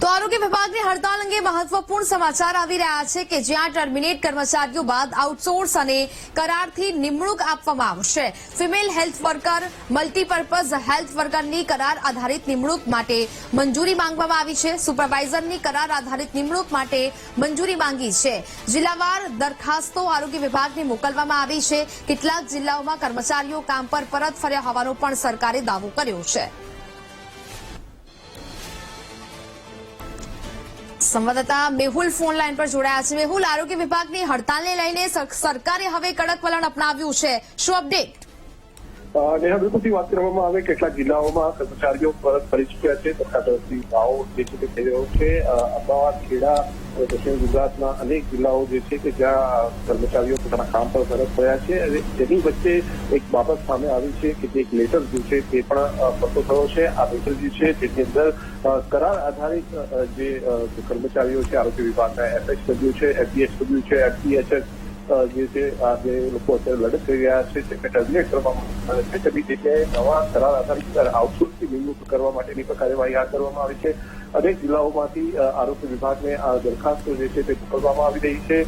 તો આરોગ્ય વિભાગની હડતાલ અંગે મહત્વપૂર્ણ સમાચાર આવી રહ્યા છે કે જ્યાં ટર્મિનેટ કર્મચારીઓ બાદ આઉટસોર્સ અને કરારથી નિમણૂક આપવામાં આવશે। Female health worker, multipurpose health વર્કરની કરાર આધારિત નિમણૂક માટે મંજૂરી માંગવામાં આવી છે। સુપરવાઇઝરની કરાર આધારિત નિમણૂક માટે મંજૂરી માંગી છે। જિલ્લાવાર દરખાસ્તો આરોગ્ય વિભાગને મોકલવામાં આવી છે। કેટલાક જિલ્લાઓમાં કર્મચારીઓ કામ પર પરત ફર્યા હોવાનો પણ સરકારે દાવો કર્યો છે। સંવાદદાતા મેહુલ ફોન લાઈન પર જોડાયા છે। મેહુલ, આરોગ્ય વિભાગની હડતાલને લઈને સરકારે હવે કડક વલણ અપનાવ્યું છે, શું અપડેટ? નેહા, બિલકુલથી વાત કરવામાં આવે કેટલાક જિલ્લાઓમાં કર્મચારીઓ પરત ફરી ચૂક્યા છે। સરકાર તરફથી દાવો જે છે તે થઈ રહ્યો છે। અમદાવાદ, ખેડા, દક્ષિણ ગુજરાતના અનેક જિલ્લાઓ જે છે કે જ્યાં કર્મચારીઓ પોતાના કામ પર પરત ફર્યા છે અને તેની વચ્ચે એક બાબત સામે આવી છે કે જે એક લેટર જે છે તે પણ ફરતો થયો છે। આ લેટર જે છે તેની અંદર કરાર આધારિત જે કર્મચારીઓ છે આરોગ્ય વિભાગના FHW છે, FDHW છે, FDHS જે છે આ જે લોકો અત્યારે લડત કરી રહ્યા છે તેમને ટર્મિનેટ કરવામાં આવે છે। તેની જગ્યાએ નવા કરાર આધારિત આઉટસોર્સથી નિમણૂક કરવા માટેની પણ કાર્યવાહી હાથ ધરવામાં આવી છે। અનેક જિલ્લાઓમાંથી આરોગ્ય વિભાગને આ દરખાસ્તો જે છે તે મોકલવામાં આવી રહી છે।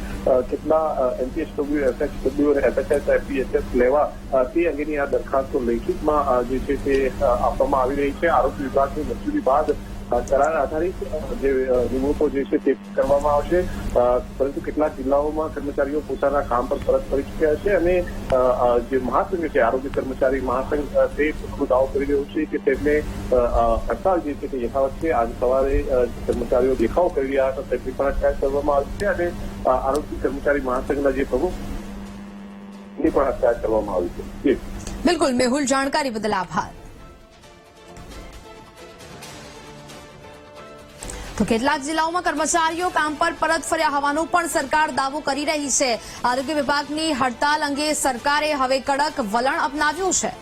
કેટલા MPHW, FHW અને FHS, FDHS લેવા તે અંગેની આ દરખાસ્તો લેખિતમાં જે છે તે આપવામાં આવી રહી છે। આરોગ્ય વિભાગની મંજૂરી બાદ કરાર આધારિત જે નિમણૂકો જે છે તે કરવામાં આવશે। પરંતુ કેટલાક જિલ્લાઓમાં કર્મચારીઓ પોતાના કામ પર પરત ફરી ચૂક્યા છે અને જે મહાસંઘ છે આરોગ્ય કર્મચારી મહાસંઘ તે દાવો કરી રહ્યો છે કે તેમને હડતાલ જે છે તે યથાવત છે। આજે સવારે કર્મચારીઓ દેખાવ કરી રહ્યા હતા તેમની પણ અટકાયત કરવામાં આવી છે અને આરોગ્ય કર્મચારી મહાસંઘના જે પ્રમુખ ની પણ અટકાયત કરવામાં આવી છે। બિલકુલ મેહુલ, જાણકારી બદલ આભાર। તો કેટલાક જિલ્લાઓમાં કર્મચારીઓ કામ પર પરત ફર્યા હોવાનો પણ સરકાર દાવો કરી રહી છે। આરોગ્ય વિભાગની હડતાલ અંગે સરકારે હવે કડક વલણ અપનાવ્યું છે।